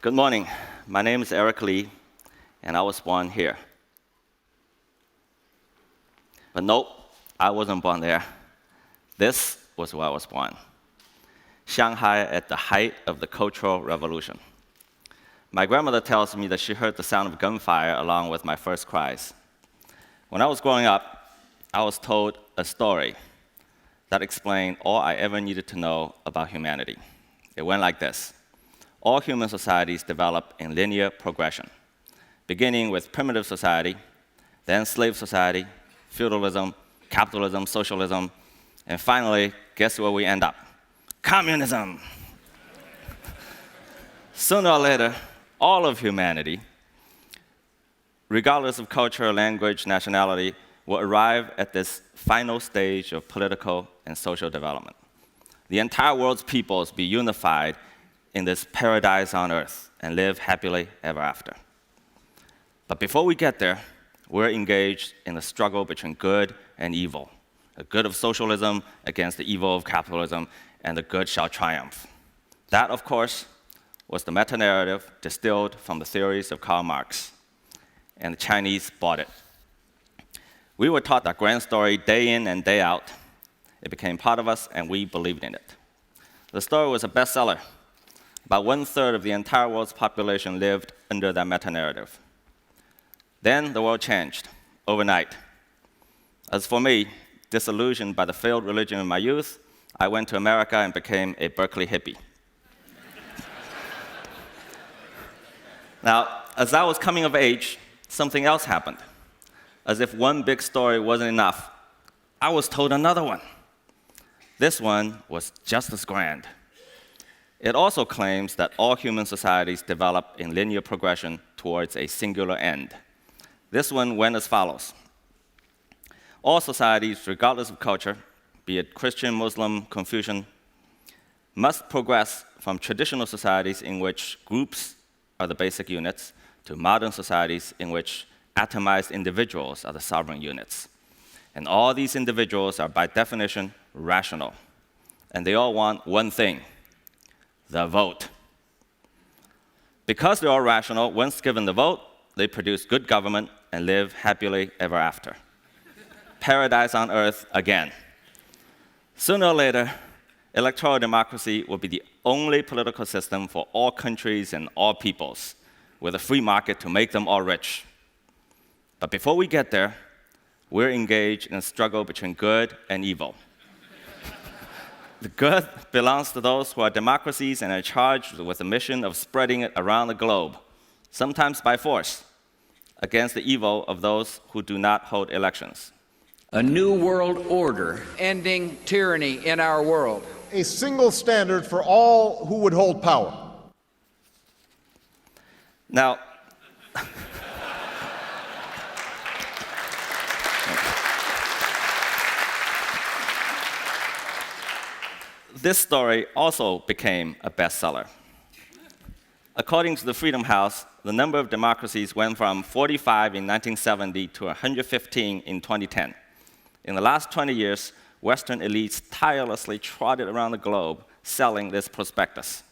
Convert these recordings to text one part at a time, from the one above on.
Good morning. My name is Eric Lee, and I was born here. But nope, I wasn't born there. This was where I was born. Shanghai at the height of the Cultural Revolution. My grandmother tells me that she heard the sound of gunfire along with my first cries. When I was growing up, I was told a story that explained all I ever needed to know about humanity. It went like this. All human societies develop in linear progression, beginning with primitive society, then slave society, feudalism, capitalism, socialism, and finally, guess where we end up? Communism! Sooner or later, all of humanity, regardless of culture, language, nationality, will arrive at this final stage of political and social development. The entire world's peoples be unified in this paradise on earth and live happily ever after. But before we get there, we're engaged in a struggle between good and evil, the good of socialism against the evil of capitalism, and the good shall triumph. That, of course, was the meta-narrative distilled from the theories of Karl Marx, and the Chinese bought it. We were taught that grand story day in and day out. It became part of us, and we believed in it. The story was a bestseller. About 1/3 of the entire world's population lived under that meta-narrative. Then the world changed overnight. As for me, disillusioned by the failed religion of my youth, I went to America and became a Berkeley hippie. Now, as I was coming of age, something else happened. As if one big story wasn't enough, I was told another one. This one was just as grand. It also claims that all human societies develop in linear progression towards a singular end. This one went as follows. All societies, regardless of culture, be it Christian, Muslim, Confucian, must progress from traditional societies in which groups are the basic units to modern societies in which atomized individuals are the sovereign units. And all these individuals are by definition rational. And they all want one thing, the vote. Because they're all rational, once given the vote, they produce good government and live happily ever after. Paradise on earth again. Sooner or later, electoral democracy will be the only political system for all countries and all peoples, with a free market to make them all rich. But before we get there, we're engaged in a struggle between good and evil. The good belongs to those who are democracies and are charged with the mission of spreading it around the globe, sometimes by force, against the evil of those who do not hold elections. A new world order, ending tyranny in our world. A single standard for all who would hold power. Now, this story also became a bestseller. According to the Freedom House, the number of democracies went from 45 in 1970 to 115 in 2010. In the last 20 years, Western elites tirelessly trotted around the globe selling this prospectus.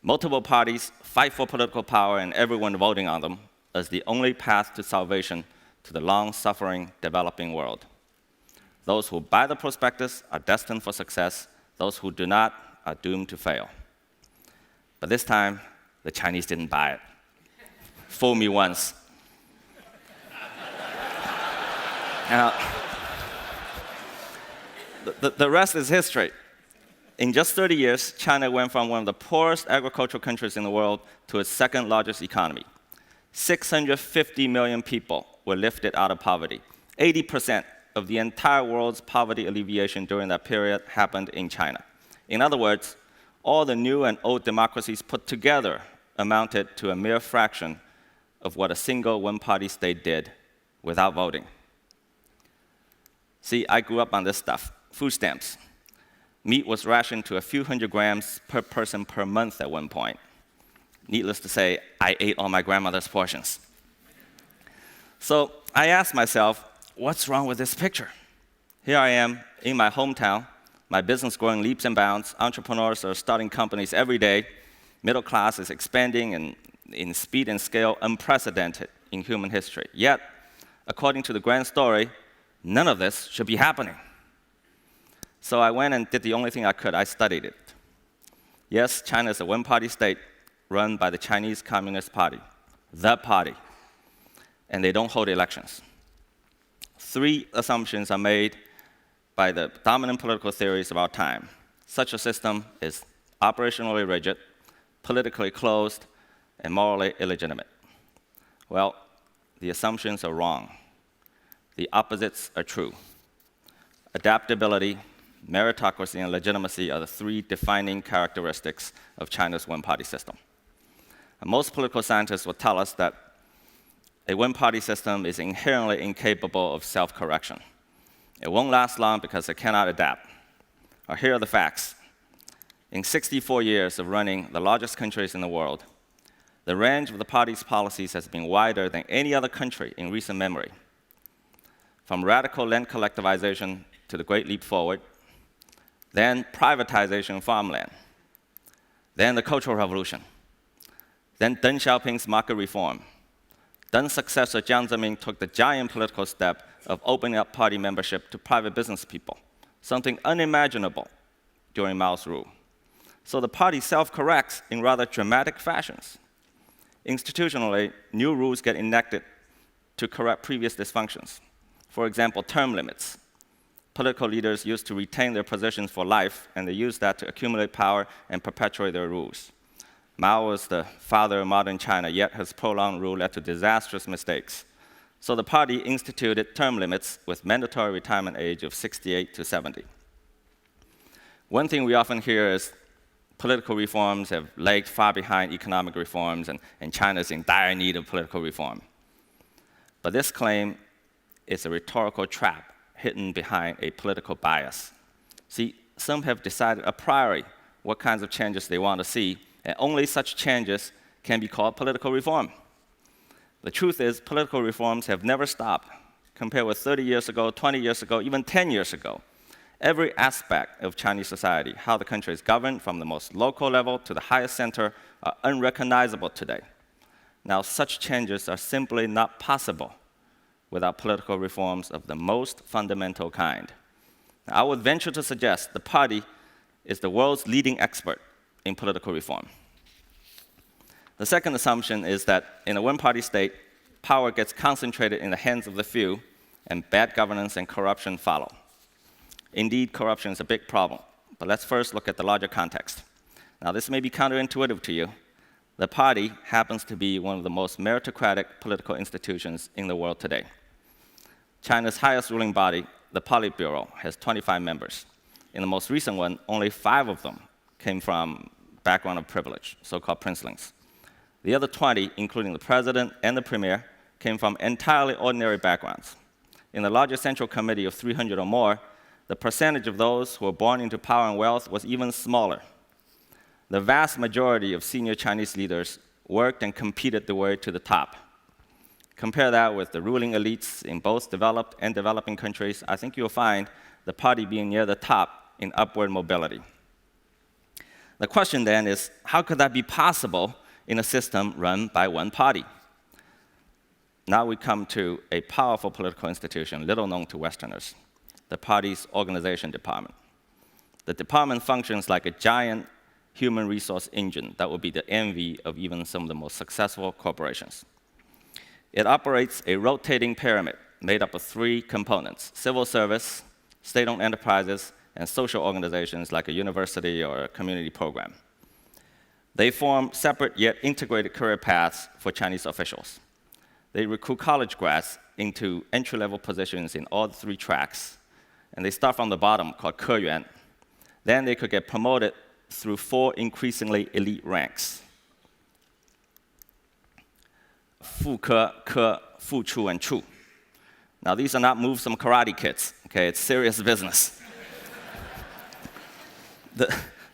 Multiple parties fight for political power and everyone voting on them as the only path to salvation to the long-suffering developing world. Those who buy the prospectus are destined for success. Those who do not are doomed to fail. But this time, the Chinese didn't buy it. Fool me once. Now, the rest is history. In just 30 years, China went from one of the poorest agricultural countries in the world to its second largest economy. 650 million people were lifted out of poverty. 80% of the entire world's poverty alleviation during that period happened in China. In other words, all the new and old democracies put together amounted to a mere fraction of what a single one-party state did without voting. See, I grew up on this stuff, food stamps. Meat was rationed to a few hundred grams per person per month at one point. Needless to say, I ate all my grandmother's portions. So I asked myself, what's wrong with this picture? Here I am in my hometown, my business growing leaps and bounds, entrepreneurs are starting companies every day, Middle class is expanding in speed and scale unprecedented in human history. Yet, according to the grand story, none of this should be happening. So I went and did the only thing I could. I studied it. Yes, China is a one-party state run by the Chinese Communist Party, the party, and they don't hold elections. 3 assumptions are made by the dominant political theories of our time. Such a system is operationally rigid, politically closed, and morally illegitimate. Well, the assumptions are wrong. The opposites are true. Adaptability, meritocracy, and legitimacy are the 3 defining characteristics of China's one-party system. And most political scientists will tell us that a one-party system is inherently incapable of self-correction. It won't last long because it cannot adapt. Well, here are the facts. In 64 years of running the largest countries in the world, the range of the party's policies has been wider than any other country in recent memory. From radical land collectivization to the Great Leap Forward, then privatization of farmland, then the Cultural Revolution, then Deng Xiaoping's market reform. Deng's successor Jiang Zemin took the giant political step of opening up party membership to private business people, something unimaginable during Mao's rule. So the party self-corrects in rather dramatic fashions. Institutionally, new rules get enacted to correct previous dysfunctions. For example, term limits. Political leaders used to retain their positions for life, and they used that to accumulate power and perpetuate their rules. Mao was the father of modern China, yet his prolonged rule led to disastrous mistakes. So the party instituted term limits with mandatory retirement age of 68 to 70. One thing we often hear is political reforms have lagged far behind economic reforms, and China is in dire need of political reform. But this claim is a rhetorical trap hidden behind a political bias. See, some have decided a priori what kinds of changes they want to see, and only such changes can be called political reform. The truth is, political reforms have never stopped. Compared with 30 years ago, 20 years ago, even 10 years ago, every aspect of Chinese society, how the country is governed from the most local level to the highest center, are unrecognizable today. Now, such changes are simply not possible without political reforms of the most fundamental kind. Now, I would venture to suggest the party is the world's leading expert in political reform. The second assumption is that in a one-party state, power gets concentrated in the hands of the few, and bad governance and corruption follow. Indeed, corruption is a big problem, but let's first look at the larger context. Now, this may be counterintuitive to you. The party happens to be one of the most meritocratic political institutions in the world today. China's highest ruling body, the Politburo, has 25 members. In the most recent one, only 5 of them came from background of privilege, so-called princelings. The other 20, including the president and the premier, came from entirely ordinary backgrounds. In the larger central committee of 300 or more, the percentage of those who were born into power and wealth was even smaller. The vast majority of senior Chinese leaders worked and competed their way to the top. Compare that with the ruling elites in both developed and developing countries, I think you'll find the party being near the top in upward mobility. The question then is, how could that be possible in a system run by one party? Now we come to a powerful political institution, little known to Westerners, the party's organization department. The department functions like a giant human resource engine that will be the envy of even some of the most successful corporations. It operates a rotating pyramid made up of 3 components: civil service, state-owned enterprises, and social organizations like a university or a community program. They form separate yet integrated career paths for Chinese officials. They recruit college grads into entry-level positions in all 3 tracks, and they start from the bottom, called Keyuan. Then they could get promoted through 4 increasingly elite ranks: Fu Ke, Ke, Fu Chu, and Chu. Now, these are not moves from karate kids, okay? It's serious business.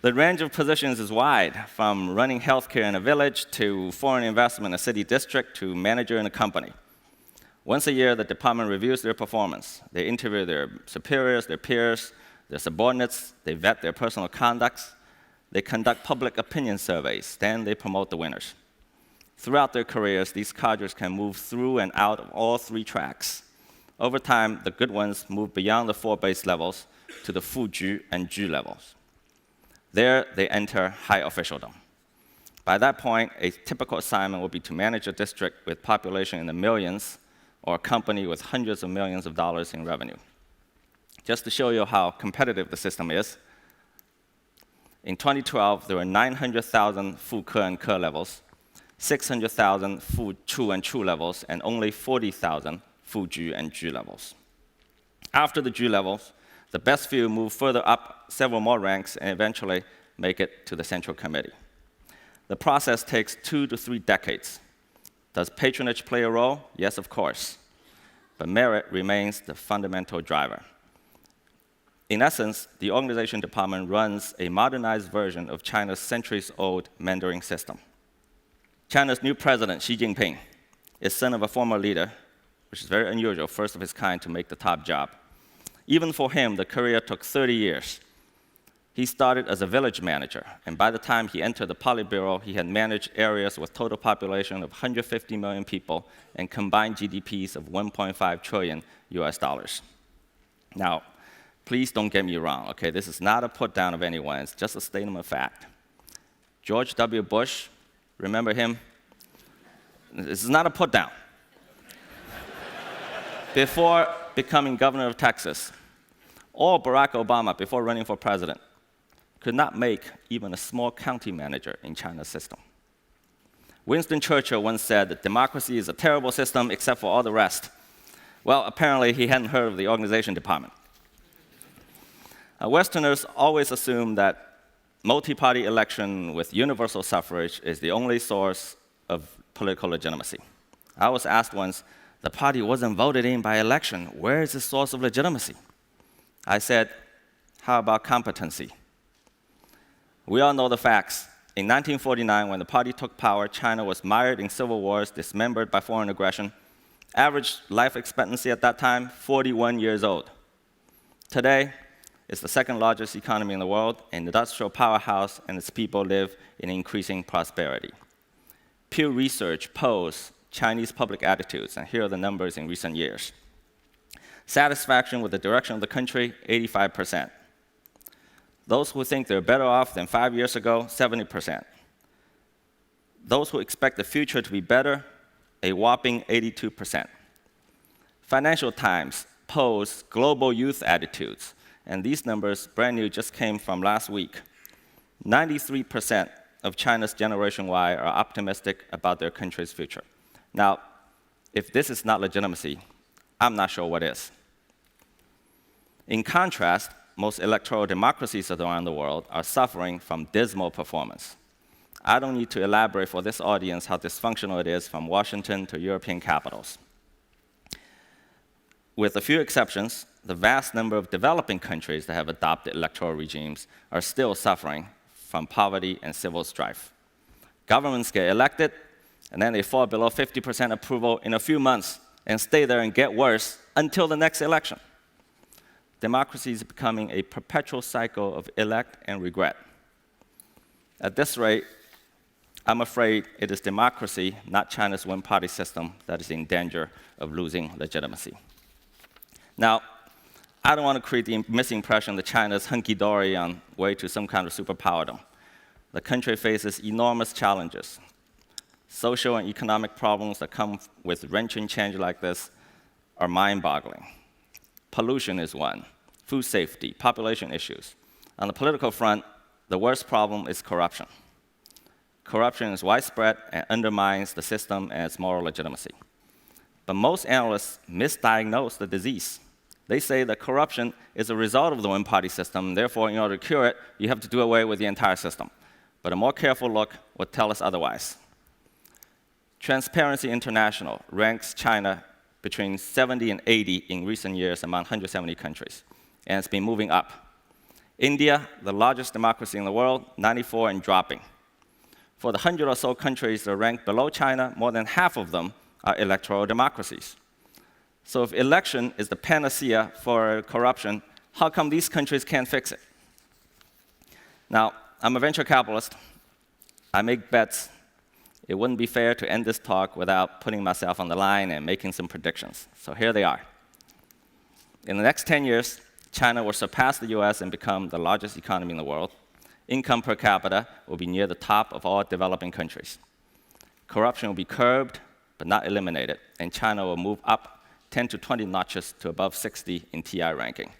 The range of positions is wide, from running healthcare in a village to foreign investment in a city district to manager in a company. Once a year, the department reviews their performance. They interview their superiors, their peers, their subordinates. They vet their personal conducts. they conduct public opinion surveys, then they promote the winners. Throughout their careers, these cadres can move through and out of all three tracks. Over time, the good ones move beyond the four base levels to the Fuju and Ju levels. There, they enter high officialdom. By that point, a typical assignment would be to manage a district with population in the millions or a company with hundreds of millions of dollars in revenue. Just to show you how competitive the system is, in 2012, there were 900,000 Fu Ke and Ke levels, 600,000 Fu Chu and Chu levels, and only 40,000 Fu Ju and Ju levels. After the Ju levels, the best few move further up several more ranks and eventually make it to the Central Committee. The process takes 2 to 3 decades. Does patronage play a role? Yes, of course. But merit remains the fundamental driver. In essence, the organization department runs a modernized version of China's centuries-old Mandarin system. China's new president, Xi Jinping, is son of a former leader, which is very unusual, first of his kind to make the top job. Even for him, the career took 30 years. He started as a village manager, and by the time he entered the Politburo, he had managed areas with total population of 150 million people and combined GDPs of 1.5 trillion US dollars. Now, please don't get me wrong, okay? This is not a put down of anyone, it's just a statement of fact. George W. Bush, remember him? This is not a put down. Before becoming governor of Texas, or Barack Obama, before running for president, could not make even a small county manager in China's system. Winston Churchill once said that democracy is a terrible system except for all the rest. Well, apparently he hadn't heard of the organization department. Westerners always assume that multi-party election with universal suffrage is the only source of political legitimacy. I was asked once, the party wasn't voted in by election. Where is the source of legitimacy? I said, how about competency? We all know the facts. In 1949, when the party took power, China was mired in civil wars, dismembered by foreign aggression. Average life expectancy at that time, 41 years old. Today, it's the second largest economy in the world, an industrial powerhouse, and its people live in increasing prosperity. Pew Research polls Chinese public attitudes, and here are the numbers in recent years. Satisfaction with the direction of the country, 85%. Those who think they're better off than 5 years ago, 70%. Those who expect the future to be better, a whopping 82%. Financial Times polls global youth attitudes, and these numbers, brand new, just came from last week. 93% of China's Generation Y are optimistic about their country's future. Now, if this is not legitimacy, I'm not sure what is. In contrast, most electoral democracies around the world are suffering from dismal performance. I don't need to elaborate for this audience how dysfunctional it is from Washington to European capitals. With a few exceptions, the vast number of developing countries that have adopted electoral regimes are still suffering from poverty and civil strife. Governments get elected, and then they fall below 50% approval in a few months and stay there and get worse until the next election. Democracy is becoming a perpetual cycle of elect and regret. At this rate, I'm afraid it is democracy, not China's one-party system, that is in danger of losing legitimacy. Now, I don't want to create the misimpression that China is hunky-dory on way to some kind of superpowerdom. The country faces enormous challenges. Social and economic problems that come with wrenching change like this are mind-boggling. Pollution is one, food safety, population issues. On the political front, the worst problem is corruption. Corruption is widespread and undermines the system and its moral legitimacy. But most analysts misdiagnose the disease. They say that corruption is a result of the one-party system, and therefore, in order to cure it, you have to do away with the entire system. But a more careful look would tell us otherwise. Transparency International ranks China between 70 and 80 in recent years among 170 countries, and it's been moving up. India, the largest democracy in the world, 94 and dropping. For the 100 or so countries that are ranked below China, more than half of them are electoral democracies. So if election is the panacea for corruption, how come these countries can't fix it? Now, I'm a venture capitalist. I make bets. It wouldn't be fair to end this talk without putting myself on the line and making some predictions. So here they are. In the next 10 years, China will surpass the US and become the largest economy in the world. Income per capita will be near the top of all developing countries. Corruption will be curbed, but not eliminated, and China will move up 10 to 20 notches to above 60 in TI ranking.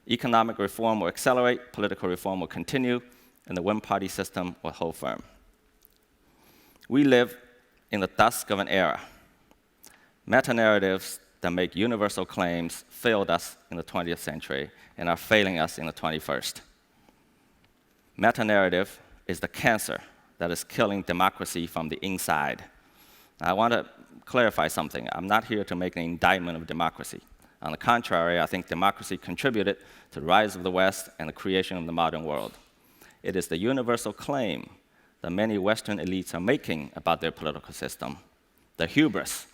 Economic reform will accelerate, political reform will continue, and the one-party system will hold firm. We live in the dusk of an era. Meta-narratives that make universal claims failed us in the 20th century and are failing us in the 21st. Meta-narrative is the cancer that is killing democracy from the inside. Now, I want to clarify something. I'm not here to make an indictment of democracy. On the contrary, I think democracy contributed to the rise of the West and the creation of the modern world. It is the universal claim that many Western elites are making about their political system, the hubris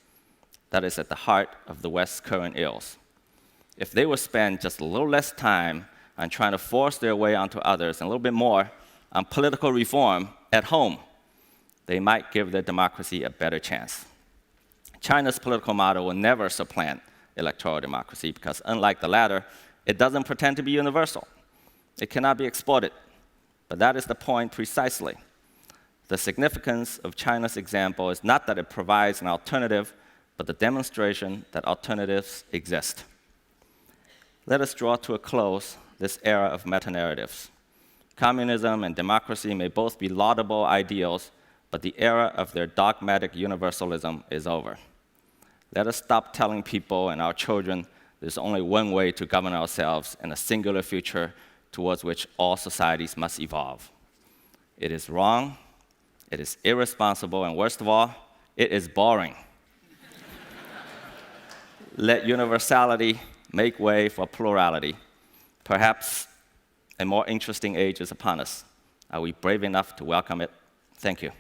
that is at the heart of the West's current ills. If they would spend just a little less time on trying to force their way onto others and a little bit more on political reform at home, they might give their democracy a better chance. China's political model will never supplant electoral democracy because, unlike the latter, it doesn't pretend to be universal. It cannot be exported. But that is the point precisely. The significance of China's example is not that it provides an alternative, but the demonstration that alternatives exist. Let us draw to a close this era of meta-narratives. Communism and democracy may both be laudable ideals, but the era of their dogmatic universalism is over. Let us stop telling people and our children there's only one way to govern ourselves in a singular future towards which all societies must evolve. It is wrong, it is irresponsible, and worst of all, it is boring. Let universality make way for plurality. Perhaps a more interesting age is upon us. Are we brave enough to welcome it? Thank you.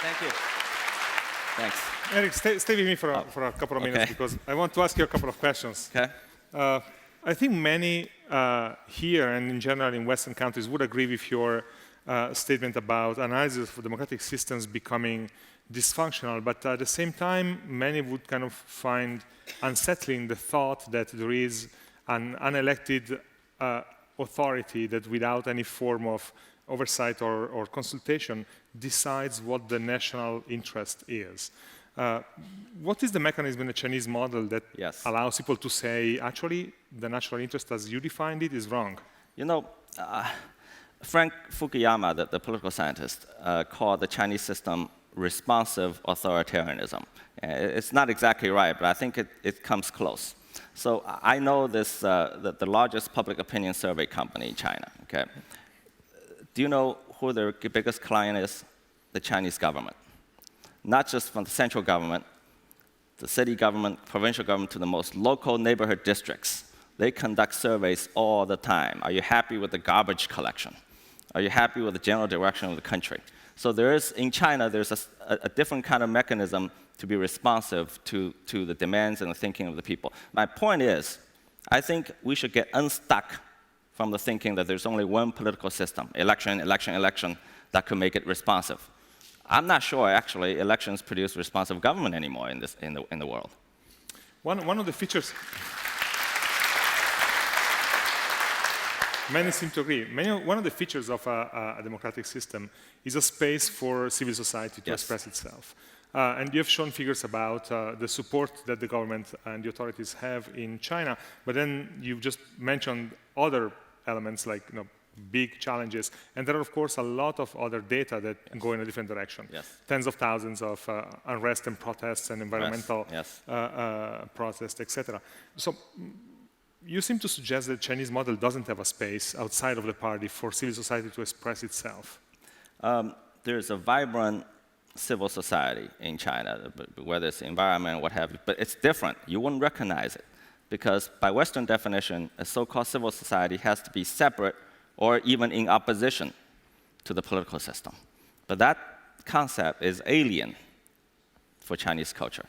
Thank you. Thanks. Eric, stay with me for a couple of minutes because I want to ask you a couple of questions. Okay. I think many here and in general in Western countries would agree with your statement about analysis of democratic systems becoming dysfunctional, but at the same time, many would kind of find unsettling the thought that there is an unelected authority that without any form of oversight or consultation decides what the national interest is. What is the mechanism in the Chinese model that allows people to say, actually, the national interest as you defined it is wrong? You know, Frank Fukuyama, the political scientist, called the Chinese system responsive authoritarianism. It's not exactly right, but I think it comes close. So I know this, the largest public opinion survey company in China. Okay. Do you know who their biggest client is? The Chinese government. Not just from the central government, the city government, provincial government, to the most local neighborhood districts. They conduct surveys all the time. Are you happy with the garbage collection? Are you happy with the general direction of the country? So there is, in China, there's a different kind of mechanism to be responsive to the demands and the thinking of the people. My point is, I think we should get unstuck from the thinking that there's only one political system, election, that could make it responsive. I'm not sure, actually, elections produce responsive government anymore in the world. One of the features, many seem to agree, one of the features of a democratic system is a space for civil society to express itself. And you have shown figures about the support that the government and the authorities have in China, but then you've just mentioned other elements like big challenges, and there are, of course, a lot of other data that go in a different direction. Tens of thousands of unrest and protests and environmental protests, etc. So you seem to suggest that the Chinese model doesn't have a space outside of the party for civil society to express itself. There's a vibrant civil society in China, whether it's environment or what have you, but it's different. You wouldn't recognize it. because by Western definition, a so-called civil society has to be separate or even in opposition to the political system. But that concept is alien for Chinese culture.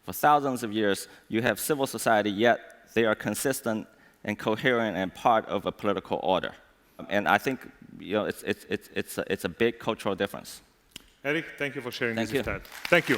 For thousands of years, you have civil society, yet they are consistent and coherent and part of a political order. And I think it's a big cultural difference. Eric, thank you for sharing Thank this you. with that. Thank you.